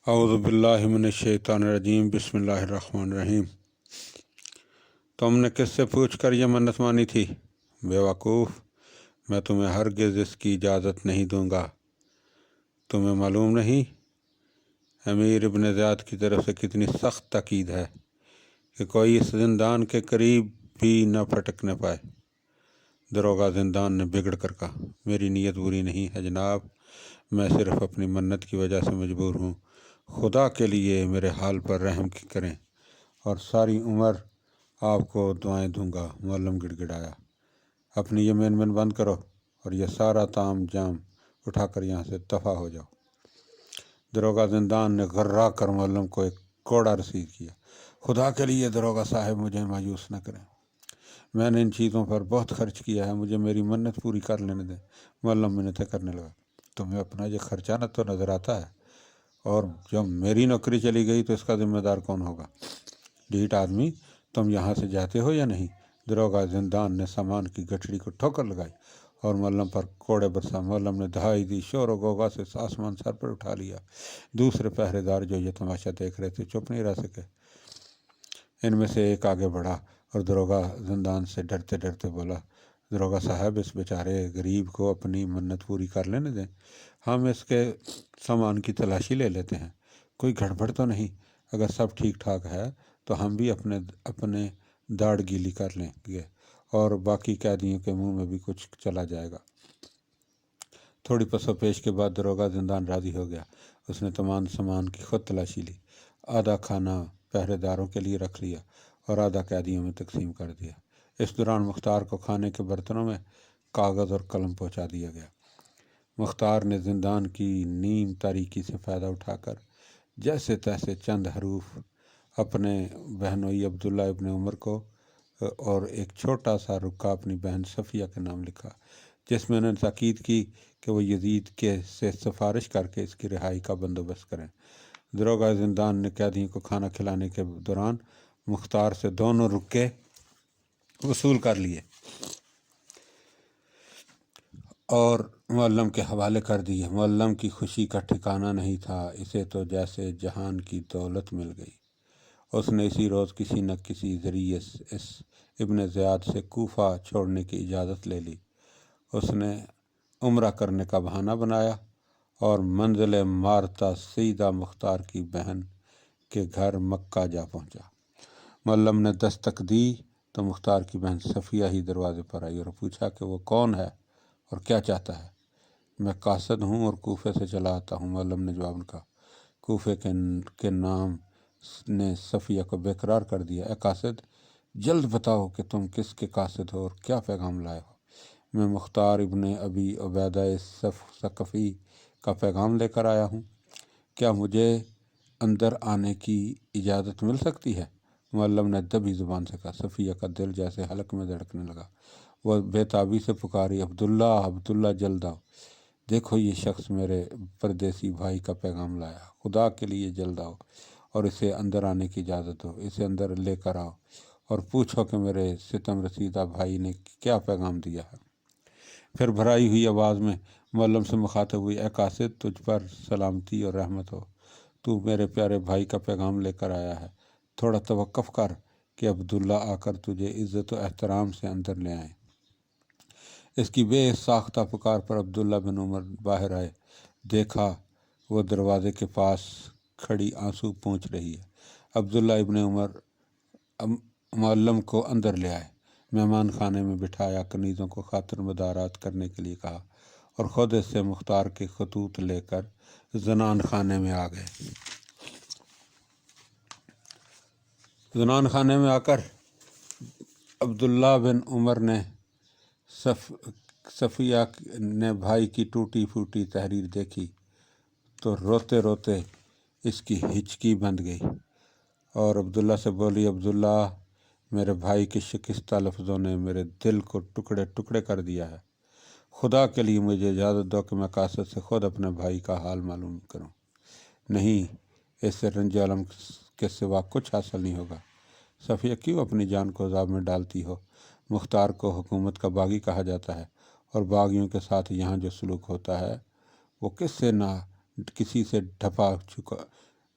اعوذ باللہ من الشیطان الرجیم بسم اللہ الرحمن الرحیم۔ تم نے کس سے پوچھ کر یہ منت مانی تھی؟ بے وقوف، میں تمہیں ہرگز اس کی اجازت نہیں دوں گا۔ تمہیں معلوم نہیں امیر ابن زیاد کی طرف سے کتنی سخت تاکید ہے کہ کوئی اس زندان کے قریب بھی نہ پھٹکنے پائے۔ داروغہ زندان نے بگڑ کر کہا، میری نیت بری نہیں ہے جناب، میں صرف اپنی منت کی وجہ سے مجبور ہوں، خدا کے لیے میرے حال پر رحم کریں اور ساری عمر آپ کو دعائیں دوں گا۔ معلم گڑ گڑایا، اپنی یہ مین مین بند کرو اور یہ سارا تام جام اٹھا کر یہاں سے دفع ہو جاؤ۔ داروغہ زندان نے غرا کر معلم کو ایک کوڑا رسید کیا۔ خدا کے لیے داروغہ صاحب مجھے مایوس نہ کریں، میں نے ان چیزوں پر بہت خرچ کیا ہے، مجھے میری منت پوری کر لینے دیں۔ معلم منتیں کرنے لگا، تمہیں اپنا یہ خرچہ نہ تو نظر آتا ہے، اور جب میری نوکری چلی گئی تو اس کا ذمہ دار کون ہوگا؟ ڈھیٹ آدمی، تم یہاں سے جاتے ہو یا نہیں؟ داروغہ زندان نے سامان کی گٹھڑی کو ٹھوکر لگائی اور معلم پر کوڑے برسا۔ معلم نے دہائی دی، شور و غوغا سے آسمان سر پر اٹھا لیا۔ دوسرے پہرے دار جو یہ تماشا دیکھ رہے تھے چپ نہیں رہ سکے۔ ان میں سے ایک آگے بڑھا اور داروغہ زندان سے ڈرتے ڈرتے بولا، داروغہ صاحب اس بیچارے غریب کو اپنی منت پوری کر لینے دیں، ہم اس کے سامان کی تلاشی لے لیتے ہیں، کوئی گڑبڑ تو نہیں؟ اگر سب ٹھیک ٹھاک ہے تو ہم بھی اپنے داڑھ گیلی کر لیں گے اور باقی قیدیوں کے منہ میں بھی کچھ چلا جائے گا۔ تھوڑی پس و پیش کے بعد داروغہ زندان راضی ہو گیا۔ اس نے تمام سامان کی خود تلاشی لی، آدھا کھانا پہرے داروں کے لیے رکھ لیا اور آدھا قیدیوں میں تقسیم کر دیا۔ اس دوران مختار کو کھانے کے برتنوں میں کاغذ اور قلم پہنچا دیا گیا۔ مختار نے زندان کی نیم تاریکی سے فائدہ اٹھا کر جیسے تیسے چند حروف اپنے بہنوئی عبداللہ ابن عمر کو اور ایک چھوٹا سا رکا اپنی بہن صفیہ کے نام لکھا، جس میں انہوں نے تاکید کی کہ وہ یزید سے سفارش کر کے اس کی رہائی کا بندوبست کریں۔ داروغہ زندان نے قیدیوں کو کھانا کھلانے کے دوران مختار سے دونوں رکے وصول کر لیے اور معلم کے حوالے کر دیے۔ معلم کی خوشی کا ٹھکانہ نہیں تھا، اسے تو جیسے جہان کی دولت مل گئی۔ اس نے اسی روز کسی نہ کسی ذریعے اس ابن زیاد سے کوفہ چھوڑنے کی اجازت لے لی۔ اس نے عمرہ کرنے کا بہانہ بنایا اور منزل مارتا سیدہ مختار کی بہن کے گھر مکہ جا پہنچا۔ معلم نے دستک دی تو مختار کی بہن صفیہ ہی دروازے پر آئی اور پوچھا کہ وہ کون ہے اور کیا چاہتا ہے؟ میں قاصد ہوں اور کوفے سے چلا آتا ہوں، معلم نے جواب کہا۔ کوفے کے نام نے صفیہ کو بے قرار کر دیا۔ اے قاصد، جلد بتاؤ کہ تم کس کے قاصد ہو اور کیا پیغام لائے ہو؟ میں مختار ابن ابی عبیدہ ثقفی کا پیغام لے کر آیا ہوں، کیا مجھے اندر آنے کی اجازت مل سکتی ہے؟ معلم نے دبی زبان سے کہا۔ صفیہ کا دل جیسے حلق میں دھڑکنے لگا، وہ بے تابی سے پکاری، عبداللہ عبداللہ جلد آؤ، دیکھو یہ شخص میرے پردیسی بھائی کا پیغام لایا، خدا کے لیے جلد آؤ اور اسے اندر آنے کی اجازت دو، اسے اندر لے کر آؤ اور پوچھو کہ میرے ستم رسیدہ بھائی نے کیا پیغام دیا ہے۔ پھر بھرائی ہوئی آواز میں معلم سے مخاطب ہوئی، اے قاصد، تجھ پر سلامتی اور رحمت ہو، تو میرے پیارے بھائی کا پیغام لے کر آیا ہے، تھوڑا توقف کر کہ عبداللہ آ کر تجھے عزت و احترام سے اندر لے آئیں۔ اس کی بے ساختہ پکار پر عبداللہ بن عمر باہر آئے، دیکھا وہ دروازے کے پاس کھڑی آنسو پونچھ رہی ہے۔ عبداللہ ابن عمر معلم کو اندر لے آئے، مہمان خانے میں بٹھایا، کنیزوں کو خاطر مدارات کرنے کے لیے کہا اور خود اس سے مختار کے خطوط لے کر زنان خانے میں آ گئے۔ زنان خانے میں آ کر عبداللہ بن عمر نے صفیہ نے بھائی کی ٹوٹی پھوٹی تحریر دیکھی تو روتے روتے اس کی ہچکی بند گئی اور عبداللہ سے بولی، عبداللہ، میرے بھائی کے شکستہ لفظوں نے میرے دل کو ٹکڑے ٹکڑے کر دیا ہے، خدا کے لیے مجھے اجازت دو کہ میں قاصد سے خود اپنے بھائی کا حال معلوم کروں، نہیں اس سے رنج علم کے سوا کچھ حاصل نہیں ہوگا۔ صفیہ، کیوں اپنی جان کو عذاب میں ڈالتی ہو؟ مختار کو حکومت کا باغی کہا جاتا ہے اور باغیوں کے ساتھ یہاں جو سلوک ہوتا ہے وہ کسی سے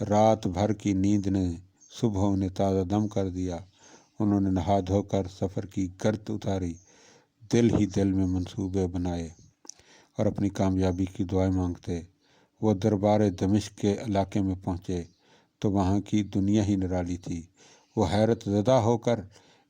رات بھر کی نیند نے صبح انہیں تازہ دم کر دیا۔ انہوں نے نہا دھو کر سفر کی گرد اتاری، دل ہی دل میں منصوبے بنائے اور اپنی کامیابی کی دعائیں مانگتے۔ وہ دربار دمشق کے علاقے میں پہنچے تو وہاں کی دنیا ہی نرالی تھی۔ وہ حیرت زدہ ہو کر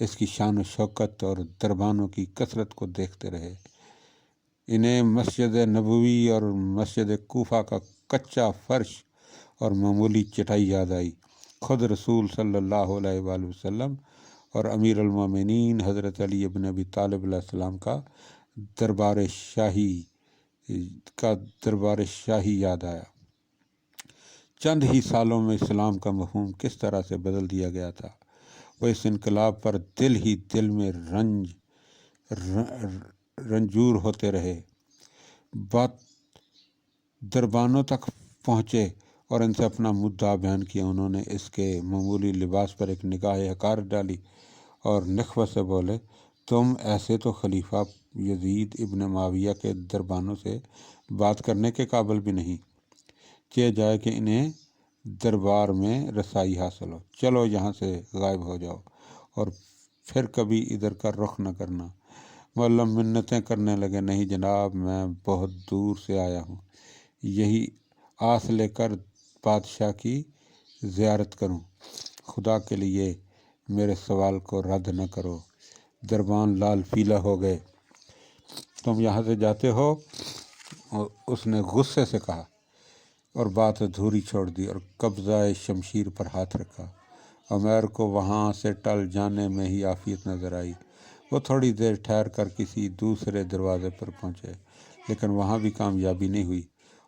اس کی شان و شوکت اور دربانوں کی کثرت کو دیکھتے رہے۔ انہیں مسجد نبوی اور مسجد کوفہ کا کچا فرش اور معمولی چٹائی یاد آئی۔ خود رسول صلی اللہ علیہ وآلہ وسلم اور امیر المومنین حضرت علی ابن ابی طالب علیہ السلام کا دربار شاہی یاد آیا۔ چند ہی سالوں میں اسلام کا مفہوم کس طرح سے بدل دیا گیا تھا۔ وہ اس انقلاب پر دل ہی دل میں رنجور ہوتے رہے۔ بات دربانوں تک پہنچے اور ان سے اپنا مدعا بیان کیا۔ انہوں نے اس کے معمولی لباس پر ایک نگاہ حقارت ڈالی اور نخوت سے بولے، تم ایسے تو خلیفہ یزید ابن معاویہ کے دربانوں سے بات کرنے کے قابل بھی نہیں، چہ جائے کہ انہیں دربار میں رسائی حاصل ہو۔ چلو یہاں سے غائب ہو جاؤ اور پھر کبھی ادھر کا رخ نہ کرنا۔ معلم منتیں کرنے لگے، نہیں جناب، میں بہت دور سے آیا ہوں، یہی آس لے کر بادشاہ کی زیارت کروں، خدا کے لیے میرے سوال کو رد نہ کرو۔ دربان لال پیلا ہو گئے۔ تم یہاں سے جاتے ہو؟ اس نے غصے سے کہا اور بات ادھوری چھوڑ دی اور قبضہ شمشیر پر ہاتھ رکھا۔ عمیر کو وہاں سے ٹل جانے میں ہی عافیت نظر آئی۔ وہ تھوڑی دیر ٹھہر کر کسی دوسرے دروازے پر پہنچے، لیکن وہاں بھی کامیابی نہیں ہوئی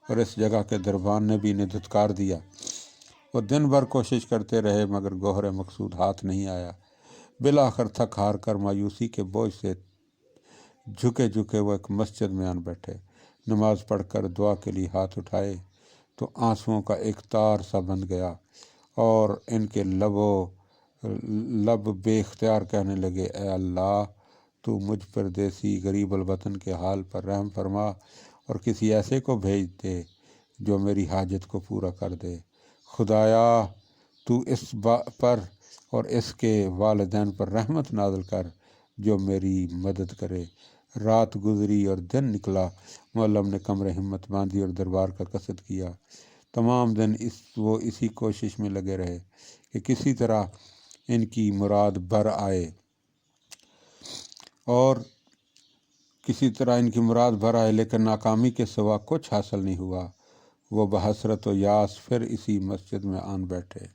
اور اس جگہ کے دربان نے بھی انہیں دھتکار دیا۔ وہ دن بھر کوشش کرتے رہے مگر گوہر مقصود ہاتھ نہیں آیا۔ بالآخر تھک ہار کر مایوسی کے بوجھ سے جھکے جھکے وہ ایک مسجد میں آن بیٹھے۔ نماز پڑھ کر دعا کے لیے ہاتھ اٹھائے تو آنسوؤں کا ایک تار سا بندھ گیا اور ان کے لب بے اختیار کہنے لگے، اے اللہ، تو مجھ پردیسی غریب الوطن کے حال پر رحم فرما اور کسی ایسے کو بھیج دے جو میری حاجت کو پورا کر دے۔ خدایا، تو اس پر اور اس کے والدین پر رحمت نازل کر جو میری مدد کرے۔ رات گزری اور دن نکلا۔ معلم نے کمر ہمت باندھی اور دربار کا قصد کیا۔ تمام دن وہ اسی کوشش میں لگے رہے کہ کسی طرح ان کی مراد بر آئے لیکن ناکامی کے سوا کچھ حاصل نہیں ہوا۔ وہ بحسرت و یاس پھر اسی مسجد میں آن بیٹھے۔